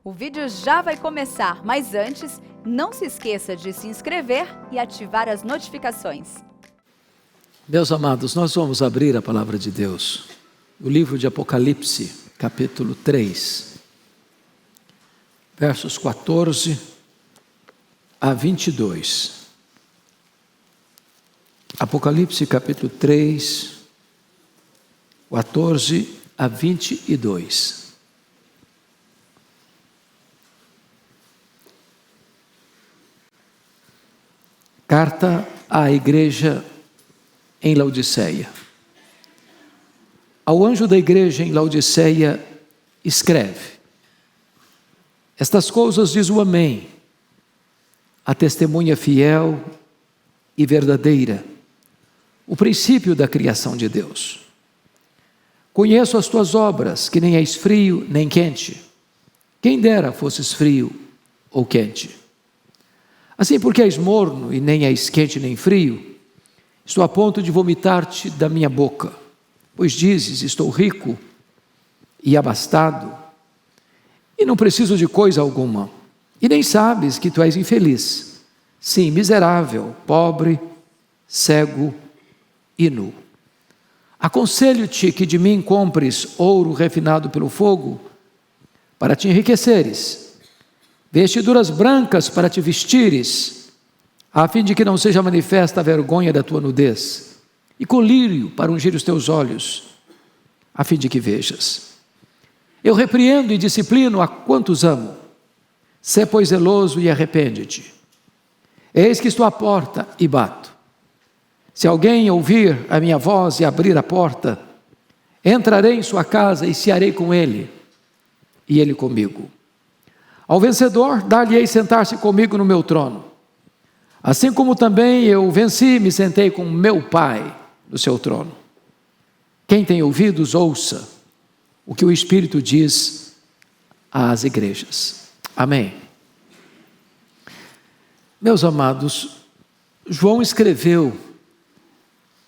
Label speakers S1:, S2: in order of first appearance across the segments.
S1: O vídeo já vai começar, mas antes, não se esqueça de se inscrever e ativar as notificações.
S2: Meus amados, nós vamos abrir a palavra de Deus, o livro de Apocalipse, capítulo 3, versos 14 a 22. Apocalipse, capítulo 3, 14 a 22. Carta à igreja em Laodiceia. Ao anjo da igreja em Laodiceia escreve: estas coisas diz o Amém, a testemunha fiel e verdadeira, o princípio da criação de Deus. Conheço as tuas obras, que nem és frio nem quente. Quem dera fosses frio ou quente. Assim, porque és morno e nem és quente nem frio, estou a ponto de vomitar-te da minha boca. Pois dizes, estou rico e abastado, e não preciso de coisa alguma. E nem sabes que tu és infeliz, sim, miserável, pobre, cego e nu. Aconselho-te que de mim compres ouro refinado pelo fogo, para te enriqueceres, vestiduras brancas para te vestires, a fim de que não seja manifesta a vergonha da tua nudez, e colírio para ungir os teus olhos, a fim de que vejas. Eu repreendo e disciplino a quantos amo. Sê, pois, zeloso e arrepende-te. Eis que estou à porta e bato. Se alguém ouvir a minha voz e abrir a porta, entrarei em sua casa e cearei com ele, e ele comigo. Ao vencedor, dar-lhe-ei sentar-se comigo no meu trono. Assim como também eu venci, me sentei com meu Pai no seu trono. Quem tem ouvidos, ouça o que o Espírito diz às igrejas. Amém. Meus amados, João escreveu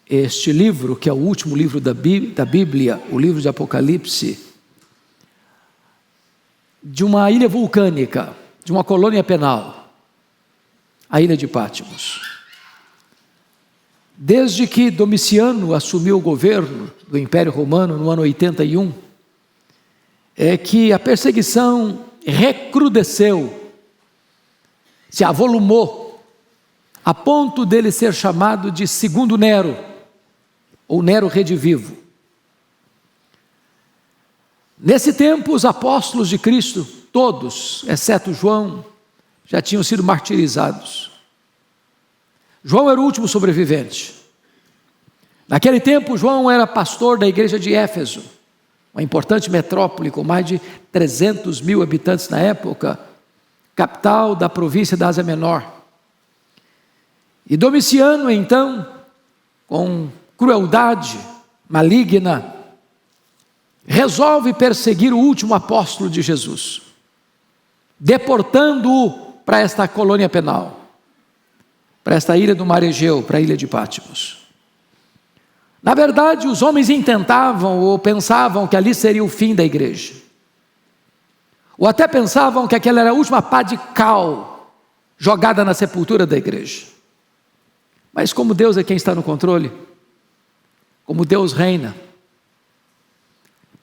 S2: este livro, que é o último livro da Bíblia, o livro de Apocalipse, de uma ilha vulcânica, de uma colônia penal, a ilha de Patmos. Desde que Domiciano assumiu o governo do Império Romano no ano 81, é que a perseguição recrudesceu, se avolumou, a ponto dele ser chamado de Segundo Nero, ou Nero Redivivo. Nesse tempo, os apóstolos de Cristo, todos, exceto João, já tinham sido martirizados. João era o último sobrevivente. Naquele tempo, João era pastor da igreja de Éfeso, uma importante metrópole com mais de 300 mil habitantes na época, capital da província da Ásia Menor. E Domiciano, então, com crueldade maligna, resolve perseguir o último apóstolo de Jesus, deportando-o para esta colônia penal, para esta ilha do Mar Egeu, para a ilha de Patmos. Na verdade, os homens intentavam ou pensavam que ali seria o fim da igreja, ou até pensavam que aquela era a última pá de cal jogada na sepultura da igreja. Mas como Deus é quem está no controle, como Deus reina,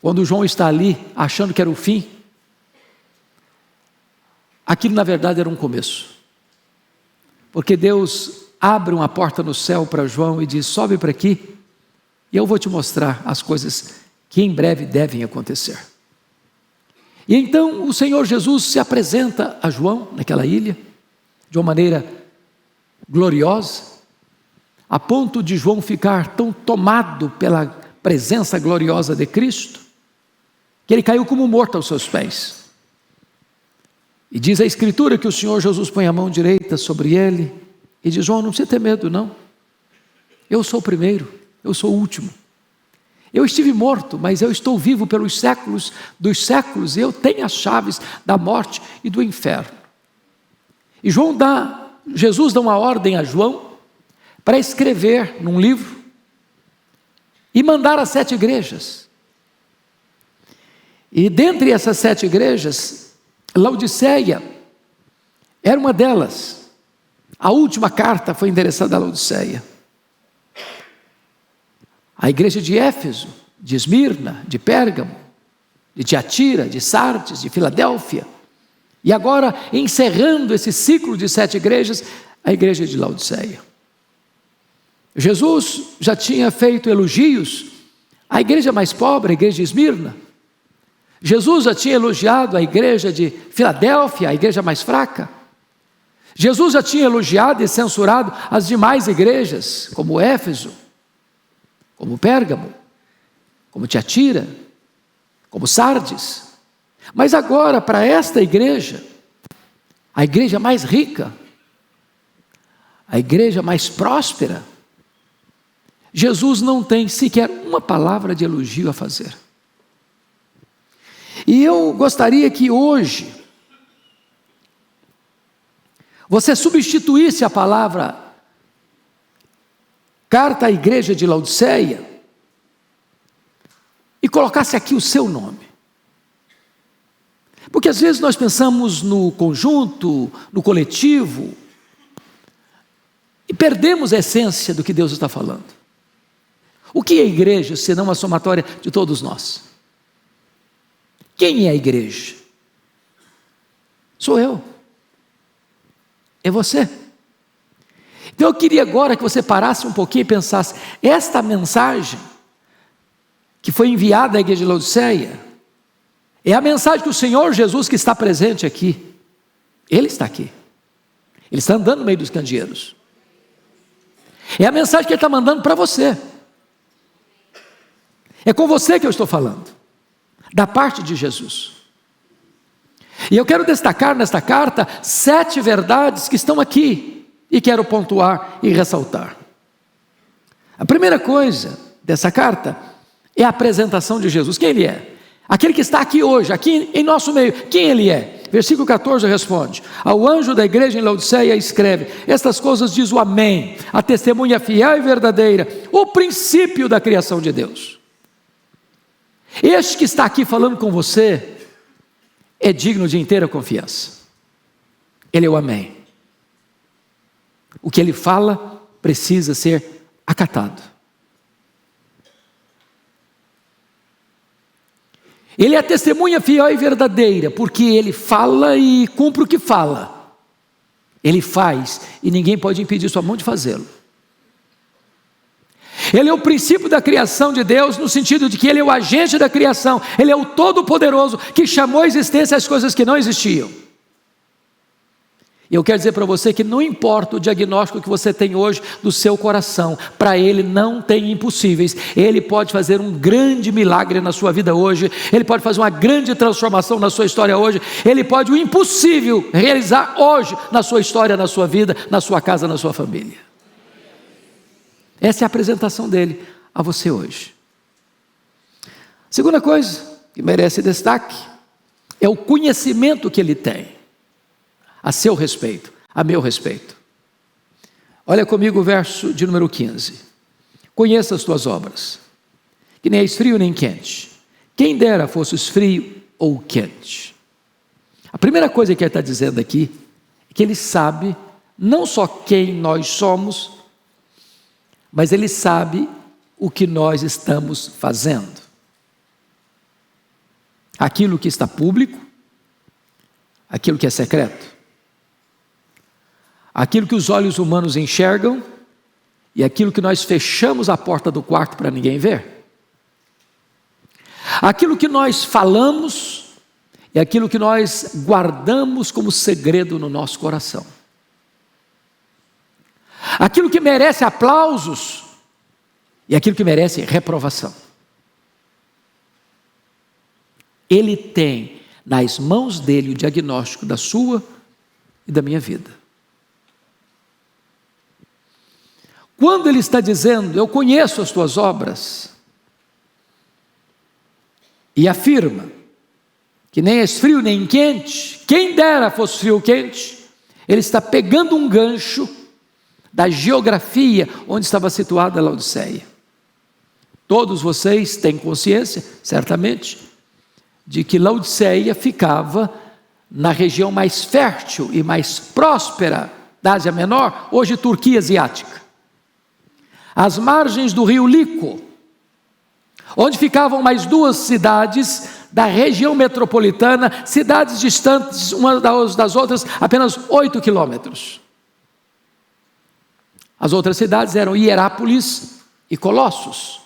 S2: quando João está ali, achando que era o fim, aquilo na verdade era um começo. Porque Deus abre uma porta no céu para João e diz: sobe para aqui, e eu vou te mostrar as coisas que em breve devem acontecer. E então o Senhor Jesus se apresenta a João naquela ilha, de uma maneira gloriosa, a ponto de João ficar tão tomado pela presença gloriosa de Cristo, que ele caiu como morto aos seus pés. E diz a Escritura que o Senhor Jesus põe a mão direita sobre ele e diz: João, não precisa ter medo não, eu sou o primeiro, eu sou o último. Eu estive morto, mas eu estou vivo pelos séculos dos séculos, e eu tenho as chaves da morte e do inferno. E Jesus dá uma ordem a João para escrever num livro e mandar às 7 igrejas. E dentre essas 7 igrejas, Laodiceia era uma delas. A última carta foi endereçada a Laodiceia. A igreja de Éfeso, de Esmirna, de Pérgamo, de Tiatira, de Sardes, de Filadélfia. E agora, encerrando esse ciclo de 7 igrejas, a igreja de Laodiceia. Jesus já tinha feito elogios à igreja mais pobre, a igreja de Esmirna. Jesus já tinha elogiado a igreja de Filadélfia, a igreja mais fraca. Jesus já tinha elogiado e censurado as demais igrejas, como Éfeso, como Pérgamo, como Tiatira, como Sardes. Mas agora, para esta igreja, a igreja mais rica, a igreja mais próspera, Jesus não tem sequer uma palavra de elogio a fazer. E eu gostaria que hoje você substituísse a palavra carta à igreja de Laodiceia e colocasse aqui o seu nome. Porque às vezes nós pensamos no conjunto, no coletivo, e perdemos a essência do que Deus está falando. O que é a igreja, senão a somatória de todos nós? Quem é a igreja? Sou eu. É você. Então eu queria agora que você parasse um pouquinho e pensasse, esta mensagem que foi enviada à igreja de Laodiceia, é a mensagem que o Senhor Jesus, que está presente aqui, Ele está aqui. Ele está andando no meio dos candeeiros. É a mensagem que Ele está mandando para você. É com você que eu estou falando, da parte de Jesus. E eu quero destacar nesta carta 7 verdades que estão aqui, e quero pontuar e ressaltar. A primeira coisa dessa carta é a apresentação de Jesus. Quem Ele é? Aquele que está aqui hoje, aqui em nosso meio, quem Ele é? Versículo 14 responde: ao anjo da igreja em Laodiceia escreve: estas coisas diz o Amém, a testemunha fiel e verdadeira, o princípio da criação de Deus. Este que está aqui falando com você é digno de inteira confiança. Ele é o Amém. O que Ele fala precisa ser acatado. Ele é a testemunha fiel e verdadeira, porque Ele fala e cumpre o que fala. Ele faz e ninguém pode impedir sua mão de fazê-lo. Ele é o princípio da criação de Deus, no sentido de que Ele é o agente da criação. Ele é o Todo-Poderoso que chamou à existência as coisas que não existiam. E eu quero dizer para você que não importa o diagnóstico que você tem hoje do seu coração, para Ele não tem impossíveis. Ele pode fazer um grande milagre na sua vida hoje, Ele pode fazer uma grande transformação na sua história hoje, Ele pode o impossível realizar hoje na sua história, na sua vida, na sua casa, na sua família. Essa é a apresentação dele a você hoje. Segunda coisa que merece destaque é o conhecimento que ele tem a seu respeito, a meu respeito. Olha comigo o verso de número 15. Conheça as tuas obras, que nem és frio nem quente. Quem dera fosses frio ou quente. A primeira coisa que ele está dizendo aqui é que ele sabe não só quem nós somos, mas Ele sabe o que nós estamos fazendo. Aquilo que está público, aquilo que é secreto. Aquilo que os olhos humanos enxergam e aquilo que nós fechamos a porta do quarto para ninguém ver. Aquilo que nós falamos e aquilo que nós guardamos como segredo no nosso coração. Aquilo que merece aplausos e aquilo que merece reprovação. Ele tem nas mãos dele o diagnóstico da sua e da minha vida. Quando ele está dizendo, eu conheço as tuas obras, e afirma que nem és frio nem quente, quem dera fosse frio ou quente, ele está pegando um gancho da geografia onde estava situada a Laodiceia. Todos vocês têm consciência, certamente, de que Laodiceia ficava na região mais fértil e mais próspera da Ásia Menor, hoje Turquia Asiática, às margens do rio Lico, onde ficavam mais duas cidades da região metropolitana, cidades distantes umas das outras apenas 8 quilômetros. As outras cidades eram Hierápolis e Colossos.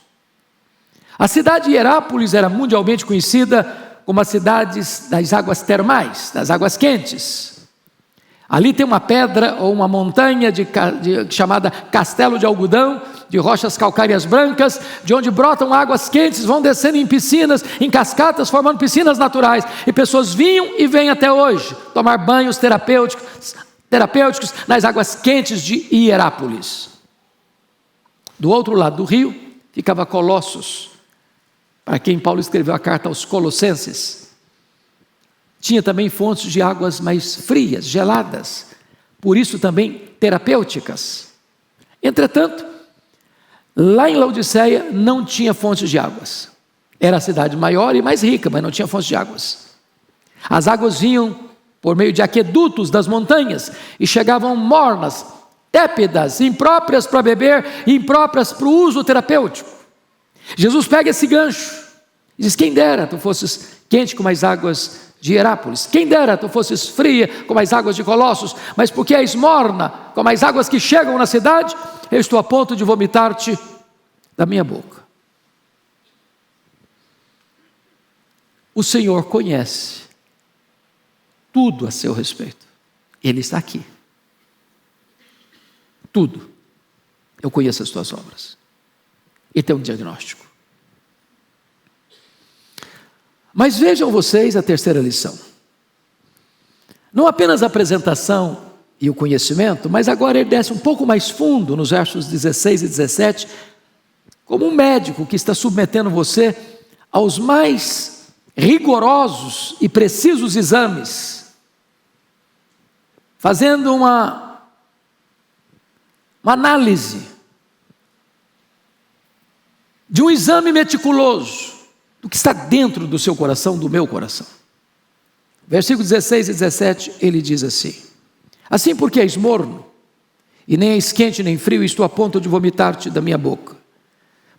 S2: A cidade de Hierápolis era mundialmente conhecida como a cidade das águas termais, das águas quentes. Ali tem uma pedra ou uma montanha chamada Castelo de Algodão, de rochas calcárias brancas, de onde brotam águas quentes, vão descendo em piscinas, em cascatas, formando piscinas naturais. E pessoas vinham e vêm até hoje tomar banhos terapêuticos nas águas quentes de Hierápolis. Do outro lado do rio ficava Colossos, para quem Paulo escreveu a carta aos Colossenses. Tinha também fontes de águas mais frias, geladas, por isso também terapêuticas. Entretanto, lá em Laodiceia não tinha fontes de águas. Era a cidade maior e mais rica, mas não tinha fontes de águas. As águas vinham por meio de aquedutos das montanhas e chegavam mornas, tépidas, impróprias para beber e impróprias para o uso terapêutico. Jesus pega esse gancho e diz: quem dera tu fosses quente como as águas de Hierápolis, quem dera tu fosses fria como as águas de Colossos, mas porque és morna como as águas que chegam na cidade, eu estou a ponto de vomitar-te da minha boca. O Senhor conhece tudo a seu respeito. Ele está aqui. Tudo. Eu conheço as tuas obras. E tem um diagnóstico. Mas vejam vocês a terceira lição. Não apenas a apresentação e o conhecimento, mas agora ele desce um pouco mais fundo nos versos 16 e 17, como um médico que está submetendo você aos mais rigorosos e precisos exames, fazendo uma análise de um exame meticuloso do que está dentro do seu coração, do meu coração. Versículos 16 e 17, ele diz assim: assim porque és morno, e nem és quente nem frio, e estou a ponto de vomitar-te da minha boca.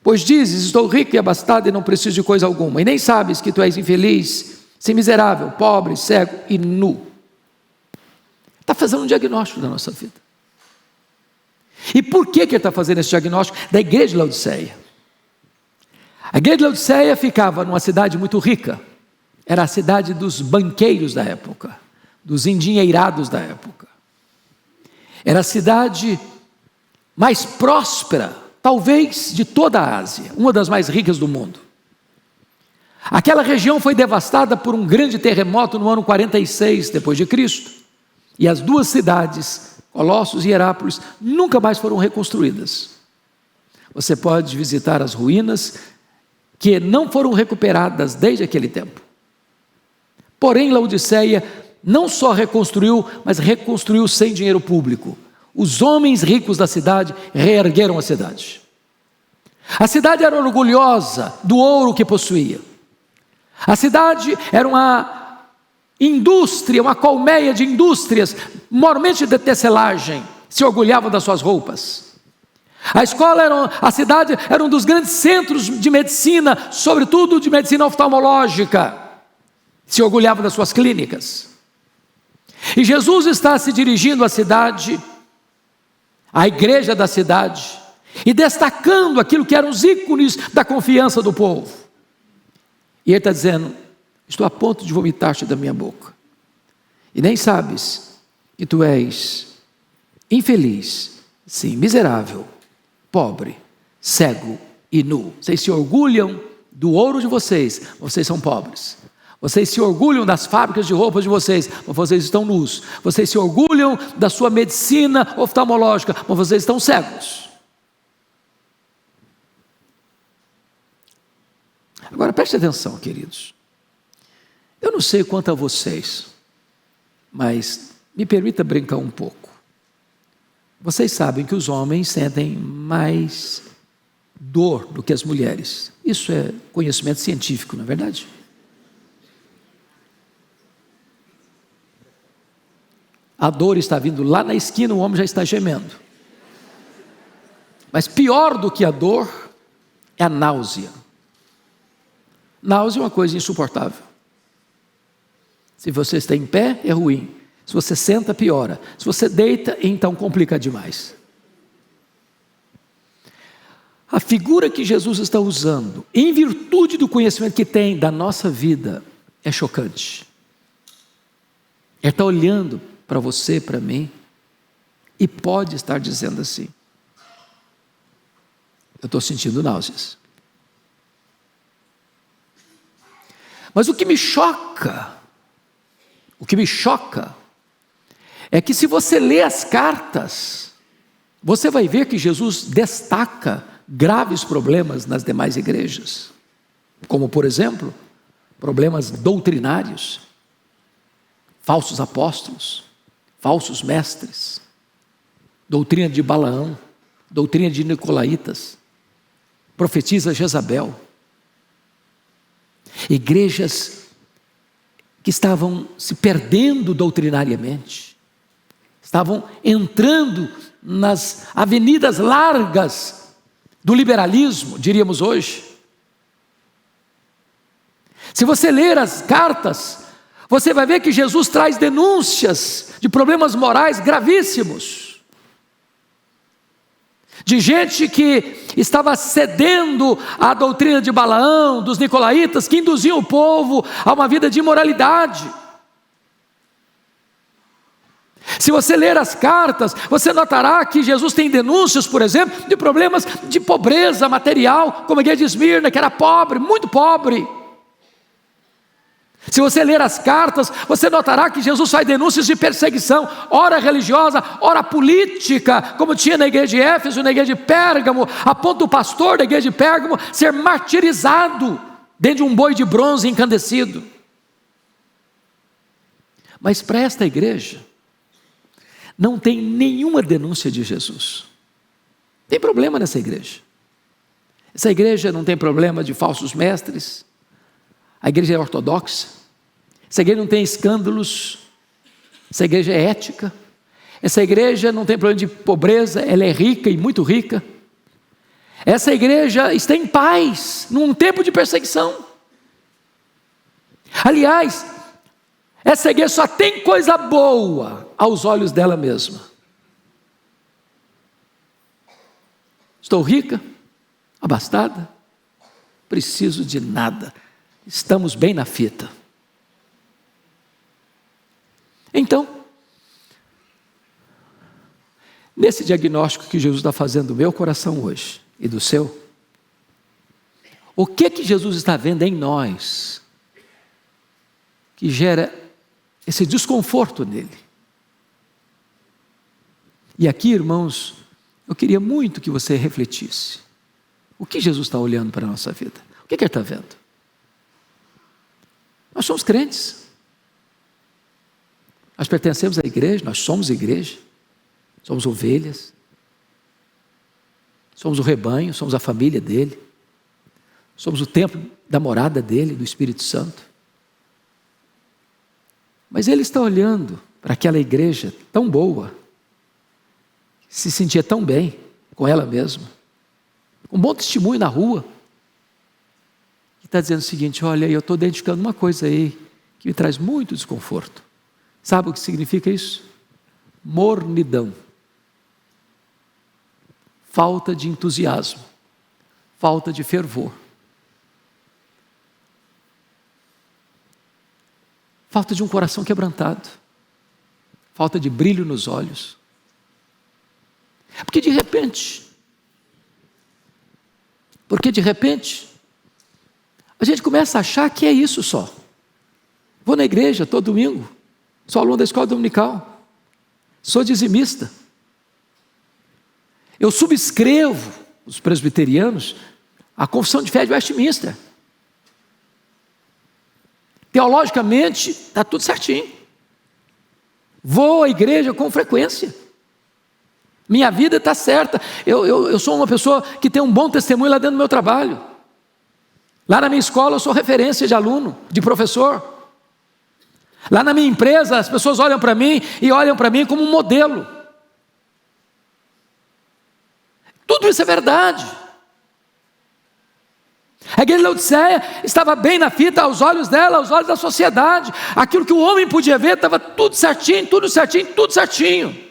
S2: Pois dizes: estou rico e abastado e não preciso de coisa alguma, e nem sabes que tu és infeliz, sim, miserável, pobre, cego e nu. Está fazendo um diagnóstico da nossa vida. E por que ele está fazendo esse diagnóstico da igreja de Laodiceia? A igreja de Laodiceia ficava numa cidade muito rica. Era a cidade dos banqueiros da época, dos endinheirados da época. Era a cidade mais próspera, talvez, de toda a Ásia, uma das mais ricas do mundo. Aquela região foi devastada por um grande terremoto no ano 46 depois de Cristo. E as duas cidades, Colossos e Hierápolis, nunca mais foram reconstruídas. Você pode visitar as ruínas que não foram recuperadas desde aquele tempo. Porém, Laodiceia não só reconstruiu, mas reconstruiu sem dinheiro público. Os homens ricos da cidade reergueram a cidade. A cidade era orgulhosa do ouro que possuía. A cidade era uma indústria, uma colmeia de indústrias, mormente de tecelagem, se orgulhavam das suas roupas. A cidade era um dos grandes centros de medicina, sobretudo de medicina oftalmológica, se orgulhavam das suas clínicas. E Jesus está se dirigindo à cidade, à igreja da cidade, e destacando aquilo que eram os ícones da confiança do povo. E ele está dizendo: estou a ponto de vomitar-te da minha boca, e nem sabes que tu és infeliz, sim, miserável, pobre, cego e nu. Vocês se orgulham do ouro de vocês, vocês são pobres. Vocês se orgulham das fábricas de roupas de vocês, mas vocês estão nus. Vocês se orgulham da sua medicina oftalmológica, mas vocês estão cegos. Agora preste atenção, queridos. Eu não sei quanto a vocês, mas me permita brincar um pouco. Vocês sabem que os homens sentem mais dor do que as mulheres. Isso é conhecimento científico, não é verdade? A dor está vindo lá na esquina, o homem já está gemendo. Mas pior do que a dor é a náusea. Náusea é uma coisa insuportável. Se você está em pé, é ruim. Se você senta, piora. Se você deita, então complica demais. A figura que Jesus está usando, em virtude do conhecimento que tem da nossa vida, é chocante. Ele está olhando para você, para mim, e pode estar dizendo assim: eu estou sentindo náuseas. Mas o que me choca é que se você lê as cartas, você vai ver que Jesus destaca graves problemas nas demais igrejas, como por exemplo, problemas doutrinários, falsos apóstolos, falsos mestres, doutrina de Balaão, doutrina de Nicolaitas, profetiza Jezabel, igrejas que estavam se perdendo doutrinariamente, estavam entrando nas avenidas largas do liberalismo, diríamos hoje. Se você ler as cartas, você vai ver que Jesus traz denúncias de problemas morais gravíssimos, de gente que estava cedendo à doutrina de Balaão, dos Nicolaitas, que induziam o povo a uma vida de imoralidade. Se você ler as cartas, você notará que Jesus tem denúncias, por exemplo, de problemas de pobreza material, como a igreja de Esmirna, que era pobre, muito pobre. Se você ler as cartas, você notará que Jesus faz denúncias de perseguição, ora religiosa, ora política, como tinha na igreja de Éfeso, na igreja de Pérgamo, a ponto do pastor da igreja de Pérgamo ser martirizado dentro de um boi de bronze encandecido. Mas para esta igreja, não tem nenhuma denúncia de Jesus. Tem problema nessa igreja. Essa igreja não tem problema de falsos mestres. A igreja é ortodoxa. Essa igreja não tem escândalos. Essa igreja é ética. Essa igreja não tem problema de pobreza. Ela é rica e muito rica. Essa igreja está em paz num tempo de perseguição. Aliás, essa igreja só tem coisa boa aos olhos dela mesma. Estou rica, abastada, preciso de nada, estamos bem na fita. Então, nesse diagnóstico que Jesus está fazendo do meu coração hoje e do seu, o que Jesus está vendo em nós que gera esse desconforto nele? E aqui, irmãos, eu queria muito que você refletisse. O que Jesus está olhando para a nossa vida? O que ele está vendo? Nós somos crentes. Nós pertencemos à igreja, nós somos igreja. Somos ovelhas. Somos o rebanho, somos a família dele. Somos o templo da morada dele, do Espírito Santo. Mas ele está olhando para aquela igreja tão boa, se sentia tão bem com ela mesma, com um bom testemunho na rua, e está dizendo o seguinte: olha, eu estou identificando uma coisa aí que me traz muito desconforto. Sabe o que significa isso? Mornidão, falta de entusiasmo, falta de fervor, falta de um coração quebrantado, falta de brilho nos olhos. Porque de repente, a gente começa a achar que é isso só. Vou na igreja todo domingo, sou aluno da escola dominical, sou dizimista. Eu subscrevo, os presbiterianos, a confissão de fé de Westminster. Teologicamente, está tudo certinho. Vou à igreja com frequência. Minha vida está certa. Eu sou uma pessoa que tem um bom testemunho lá dentro do meu trabalho. Lá na minha escola eu sou referência de aluno, de professor. Lá na minha empresa, as pessoas olham para mim e olham para mim como um modelo. Tudo isso é verdade. A igreja de Laodiceia estava bem na fita aos olhos dela, aos olhos da sociedade. Aquilo que o homem podia ver estava tudo certinho, tudo certinho, tudo certinho.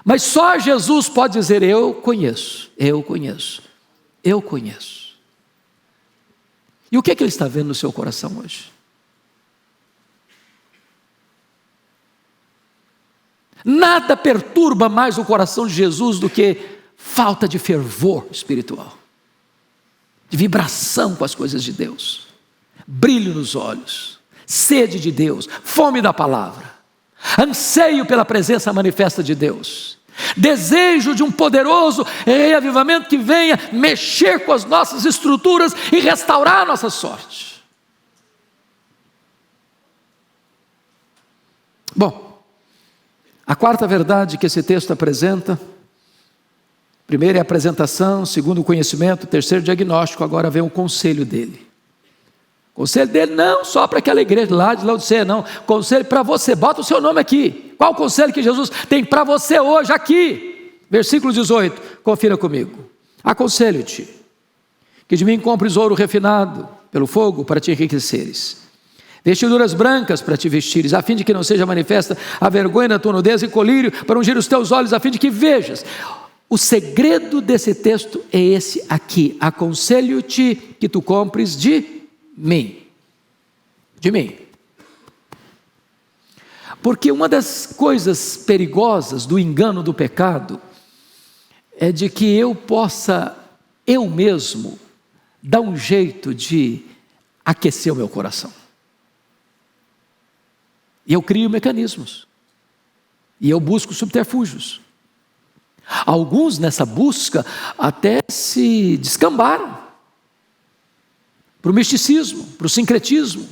S2: Mas só Jesus pode dizer: eu conheço, eu conheço, eu conheço. E o que é que Ele está vendo no seu coração hoje? Nada perturba mais o coração de Jesus do que falta de fervor espiritual, de vibração com as coisas de Deus, brilho nos olhos, sede de Deus, fome da palavra, anseio pela presença manifesta de Deus, desejo de um poderoso reavivamento que venha mexer com as nossas estruturas e restaurar a nossa sorte. Bom, a quarta verdade que esse texto apresenta: primeiro é a apresentação, segundo o conhecimento, terceiro diagnóstico, agora vem o conselho dele. O conselho dele não só para aquela igreja lá de Laodiceia, não. Conselho para você, bota o seu nome aqui. Qual o conselho que Jesus tem para você hoje aqui? Versículo 18, confira comigo. Aconselho-te que de mim compres ouro refinado pelo fogo para te enriqueceres, vestiduras brancas para te vestires, a fim de que não seja manifesta a vergonha da tua nudez, e colírio para ungir os teus olhos, a fim de que vejas. O segredo desse texto é esse aqui: aconselho-te que tu compres de mim. De mim. Porque uma das coisas perigosas do engano do pecado é de que eu possa, eu mesmo, dar um jeito de aquecer o meu coração. E eu crio mecanismos. E eu busco subterfúgios. Alguns nessa busca até se descambaram para o misticismo, para o sincretismo,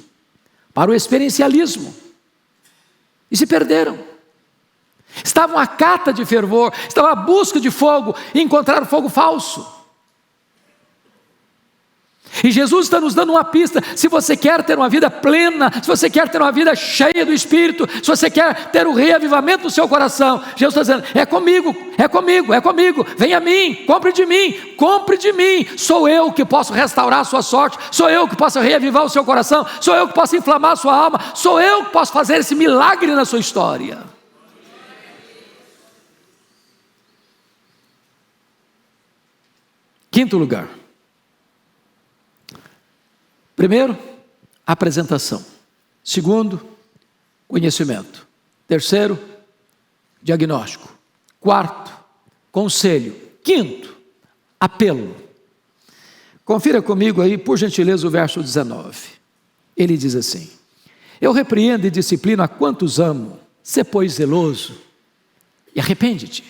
S2: para o experiencialismo, e se perderam. Estavam à cata de fervor, estavam à busca de fogo, e encontraram fogo falso. E Jesus está nos dando uma pista: se você quer ter uma vida plena, se você quer ter uma vida cheia do Espírito, se você quer ter o reavivamento do seu coração, Jesus está dizendo: é comigo, é comigo, é comigo, vem a mim, compre de mim, sou eu que posso restaurar a sua sorte, sou eu que posso reavivar o seu coração, sou eu que posso inflamar a sua alma, sou eu que posso fazer esse milagre na sua história. Quinto lugar. Primeiro, apresentação. Segundo, conhecimento. Terceiro, diagnóstico. Quarto, conselho. Quinto, apelo. Confira comigo aí, por gentileza, o verso 19. Ele diz assim: eu repreendo e disciplino a quantos amo, sê pois zeloso e arrepende-te.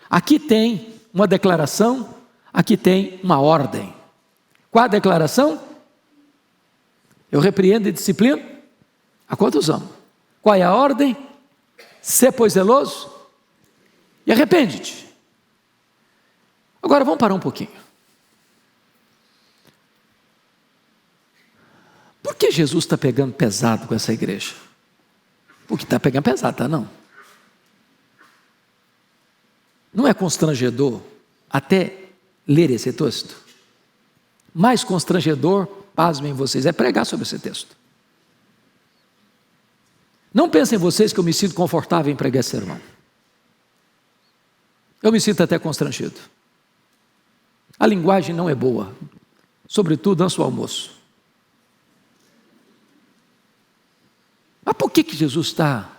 S2: Aqui tem uma declaração, aqui tem uma ordem. Qual a declaração? Eu repreendo e disciplino a quantos amo. Qual é a ordem? Sê pois zeloso e arrepende-te. Agora vamos parar um pouquinho. Por que Jesus está pegando pesado com essa igreja? Porque está pegando pesado, tá não? Não é constrangedor até ler esse texto? Mais constrangedor, pasmem vocês, é pregar sobre esse texto. Não pensem vocês que eu me sinto confortável em pregar esse sermão. Eu me sinto até constrangido. A linguagem não é boa, sobretudo antes do almoço. Mas por que Jesus está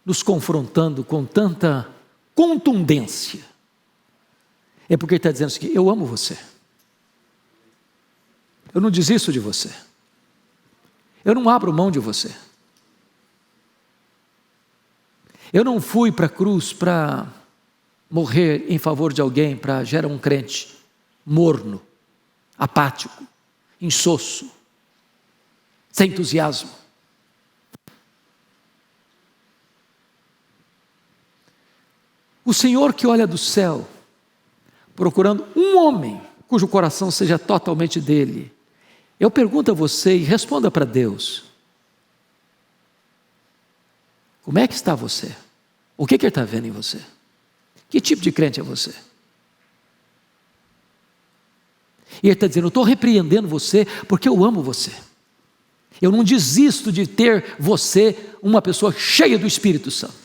S2: nos confrontando com tanta contundência? É porque Ele está dizendo assim: eu amo você. Eu não desisto de você. Eu não abro mão de você. Eu não fui para a cruz para morrer em favor de alguém, para gerar um crente morno, apático, insosso, sem entusiasmo. O Senhor que olha do céu, procurando um homem cujo coração seja totalmente dele, Eu pergunto a você e responda para Deus. Como é que está você? O que Ele está vendo em você? Que tipo de crente é você? E Ele está dizendo, eu estou repreendendo você porque eu amo você. Eu não desisto de ter você uma pessoa cheia do Espírito Santo.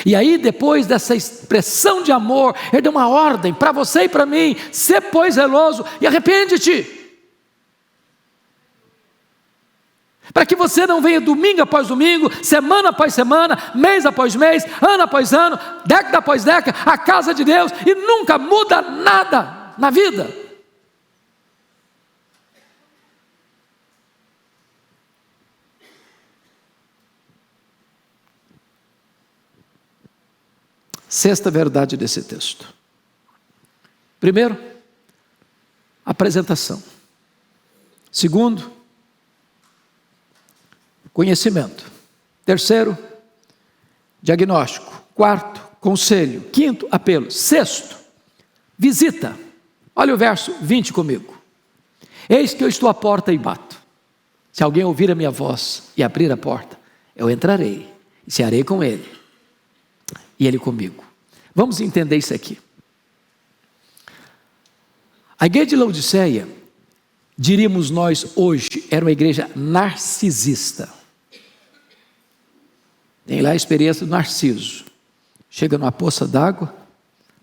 S2: E aí, depois dessa expressão de amor, Ele deu uma ordem para você e para mim: sê, pois, zeloso e arrepende-te. Para que você não venha domingo após domingo, semana após semana, mês após mês, ano após ano, década após década, à casa de Deus, e nunca muda nada na vida. Sexta verdade desse texto. Primeiro, apresentação. Segundo, conhecimento. Terceiro, diagnóstico. Quarto, conselho. Quinto, apelo. Sexto, visita. Olha o verso 20 comigo. Eis que eu estou à porta e bato. Se alguém ouvir a minha voz e abrir a porta, eu entrarei e cearei com ele e ele comigo. Vamos entender isso aqui. A igreja de Laodiceia, diríamos nós hoje, era uma igreja narcisista. Tem lá a experiência do Narciso. Chega numa poça d'água,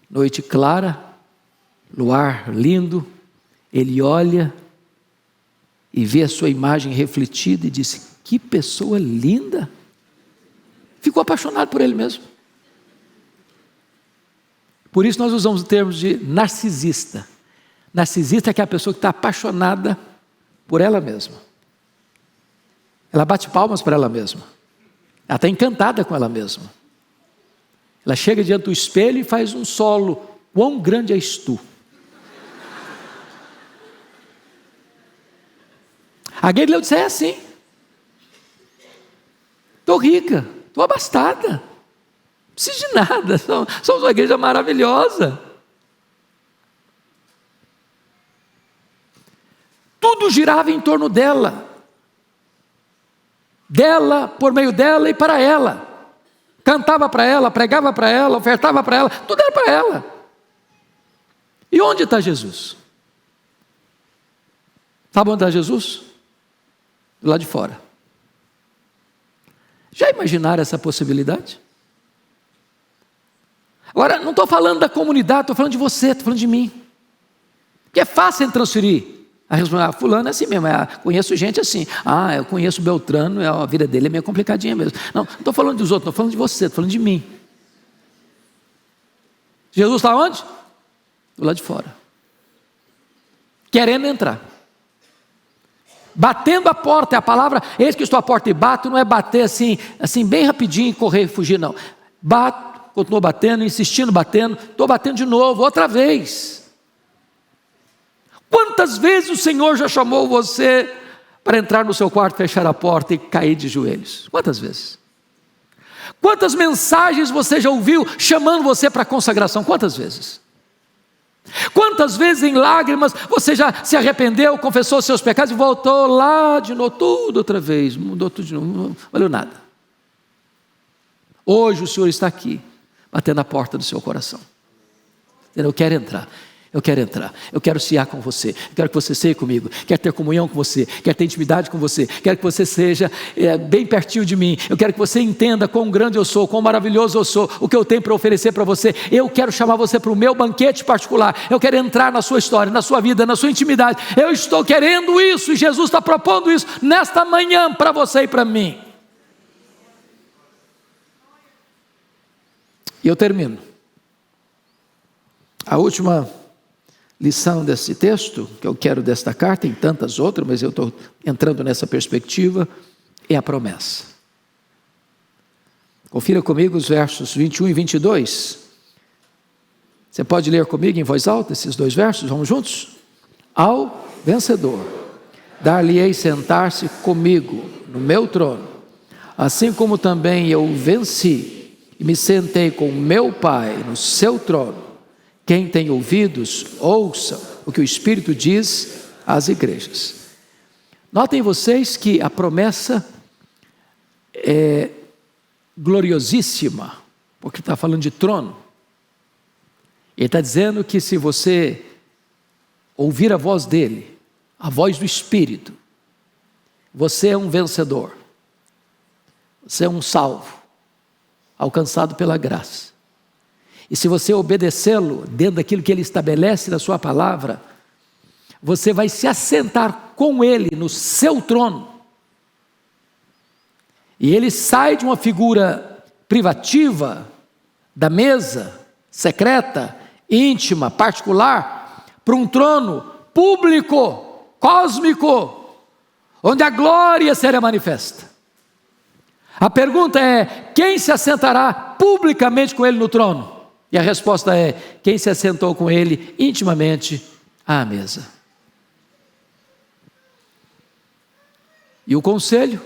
S2: noite clara, luar lindo, ele olha e vê a sua imagem refletida e diz: que pessoa linda! Ficou apaixonado por ele mesmo. Por isso nós usamos o termo de narcisista. Narcisista é aquela pessoa que está apaixonada por ela mesma. Ela bate palmas para ela mesma. Ela está encantada com ela mesma. Ela chega diante do espelho e faz um solo. Quão grande és tu? A igreja de Laodiceia é assim. Estou rica, estou abastada. Não preciso de nada, somos uma igreja maravilhosa. Tudo girava em torno dela. Dela, por meio dela e para ela. Cantava para ela, pregava para ela, ofertava para ela, tudo era para ela. E onde está Jesus? Sabe onde está Jesus? Do lado de fora. Já imaginaram essa possibilidade? Agora, não estou falando da comunidade, estou falando de você, estou falando de mim. Porque é fácil transferir. Fulano é assim mesmo, conheço gente assim. Eu conheço Beltrano, a vida dele é meio complicadinha mesmo. Não estou falando dos outros, estou falando de você, estou falando de mim. Jesus está onde? Do lado de fora. Querendo entrar. Batendo a porta, é a palavra, eis que estou à porta e bato, não é bater assim bem rapidinho, correr e fugir, não. Bato. Continuou batendo, insistindo, batendo, estou batendo de novo, outra vez. Quantas vezes o Senhor já chamou você para entrar no seu quarto, fechar a porta e cair de joelhos? Quantas vezes? Quantas mensagens você já ouviu chamando você para a consagração? Quantas vezes? Quantas vezes em lágrimas você já se arrependeu, confessou seus pecados e voltou lá de novo, tudo outra vez, mudou tudo de novo, não valeu nada. Hoje o Senhor está aqui, batendo a porta do seu coração. Eu quero entrar, eu quero cear com você, eu quero que você ceie comigo, quero ter comunhão com você, quero ter intimidade com você, quero que você seja bem pertinho de mim, eu quero que você entenda quão grande eu sou, quão maravilhoso eu sou, o que eu tenho para oferecer para você. Eu quero chamar você para o meu banquete particular, eu quero entrar na sua história, na sua vida, na sua intimidade. Eu estou querendo isso e Jesus está propondo isso nesta manhã para você e para mim. E eu termino. A última lição desse texto, que eu quero destacar, tem tantas outras, mas eu estou entrando nessa perspectiva, é a promessa. Confira comigo os versos 21 e 22. Você pode ler comigo em voz alta esses dois versos? Vamos juntos? Ao vencedor, dar-lhe-ei sentar-se comigo no meu trono, assim como também eu venci e me sentei com meu Pai no seu trono. Quem tem ouvidos, ouça o que o Espírito diz às igrejas. Notem vocês que a promessa é gloriosíssima, porque está falando de trono. Ele está dizendo que se você ouvir a voz dele, a voz do Espírito, você é um vencedor, você é um salvo, alcançado pela graça. E se você obedecê-lo dentro daquilo que ele estabelece na sua palavra, você vai se assentar com ele no seu trono. E ele sai de uma figura privativa, da mesa, secreta, íntima, particular, para um trono público, cósmico, onde a glória será manifesta. A pergunta é: quem se assentará publicamente com ele no trono? E a resposta é: quem se assentou com ele intimamente à mesa. E o conselho,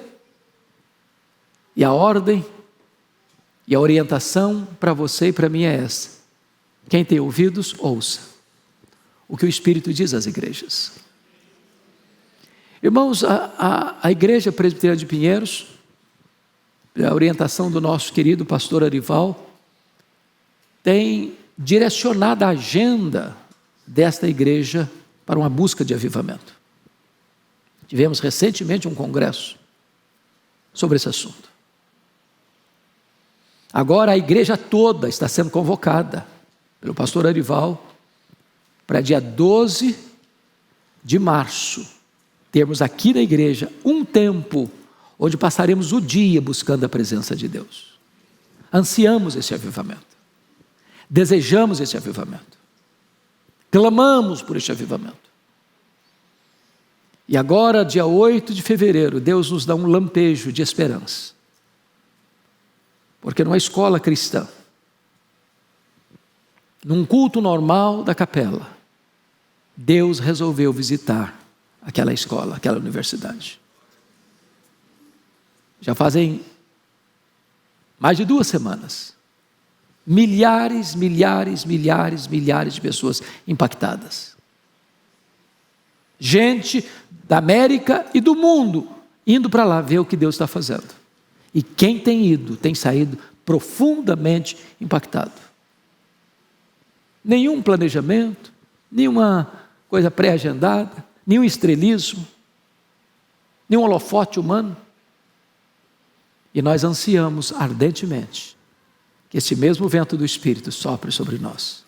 S2: e a ordem, e a orientação para você e para mim é essa: quem tem ouvidos, ouça o que o Espírito diz às igrejas. Irmãos, a Igreja Presbiteriana de Pinheiros, a orientação do nosso querido pastor Arival, tem direcionado a agenda desta igreja para uma busca de avivamento. Tivemos recentemente um congresso sobre esse assunto. Agora a igreja toda está sendo convocada pelo pastor Arival para dia 12 de março, termos aqui na igreja um tempo onde passaremos o dia buscando a presença de Deus. Ansiamos esse avivamento, desejamos esse avivamento, clamamos por este avivamento. E agora, dia 8 de fevereiro, Deus nos dá um lampejo de esperança, porque numa escola cristã, num culto normal da capela, Deus resolveu visitar aquela escola, aquela universidade. Já fazem mais de 2 semanas, milhares de pessoas impactadas. Gente da América e do mundo indo para lá ver o que Deus está fazendo. E quem tem ido, tem saído profundamente impactado. Nenhum planejamento, nenhuma coisa pré-agendada, nenhum estrelismo, nenhum holofote humano. E nós ansiamos ardentemente que esse mesmo vento do Espírito sopre sobre nós.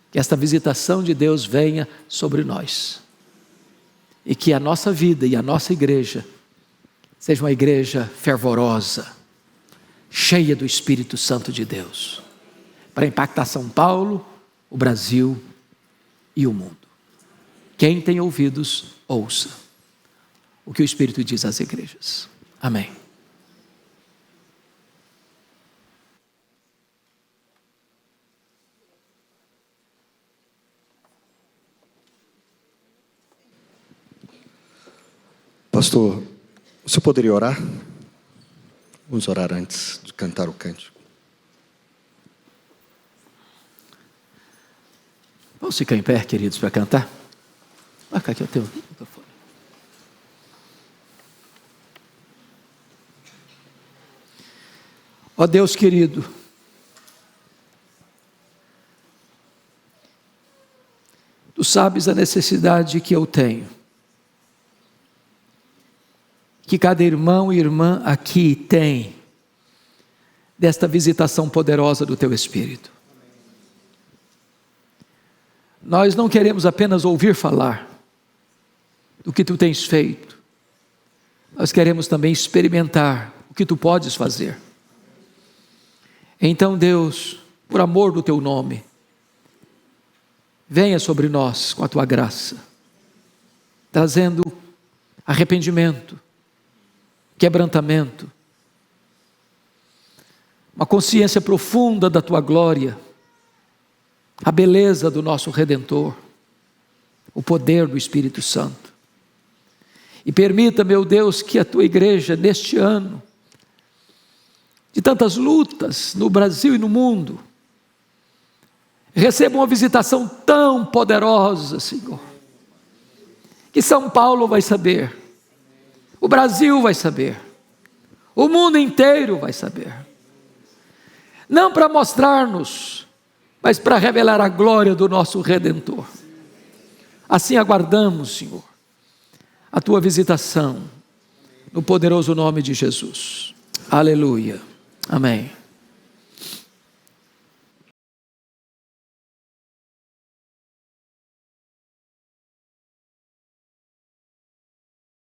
S2: Que esta visitação de Deus venha sobre nós. E que a nossa vida e a nossa igreja seja uma igreja fervorosa, cheia do Espírito Santo de Deus, para impactar São Paulo, o Brasil e o mundo. Quem tem ouvidos, ouça o que o Espírito diz às igrejas. Amém.
S3: Pastor, o senhor poderia orar? Vamos orar antes de cantar o cântico.
S2: Vamos ficar em pé, queridos, para cantar? Marca aqui o teu microfone. Ó Deus querido, Tu sabes a necessidade que eu tenho, que cada irmão e irmã aqui tem, desta visitação poderosa do Teu Espírito. Nós não queremos apenas ouvir falar do que Tu tens feito, nós queremos também experimentar o que Tu podes fazer. Então, Deus, por amor do Teu nome, venha sobre nós com a Tua graça, trazendo arrependimento, quebrantamento, uma consciência profunda da Tua glória, a beleza do nosso Redentor, o poder do Espírito Santo. E permita, meu Deus, que a Tua igreja, neste ano, de tantas lutas no Brasil e no mundo, Receba uma visitação tão poderosa, Senhor, que São Paulo vai saber, o Brasil vai saber, o mundo inteiro vai saber. Não para mostrar-nos, mas para revelar a glória do nosso Redentor. Assim aguardamos, Senhor, a tua visitação, no poderoso nome de Jesus. Aleluia. Amém.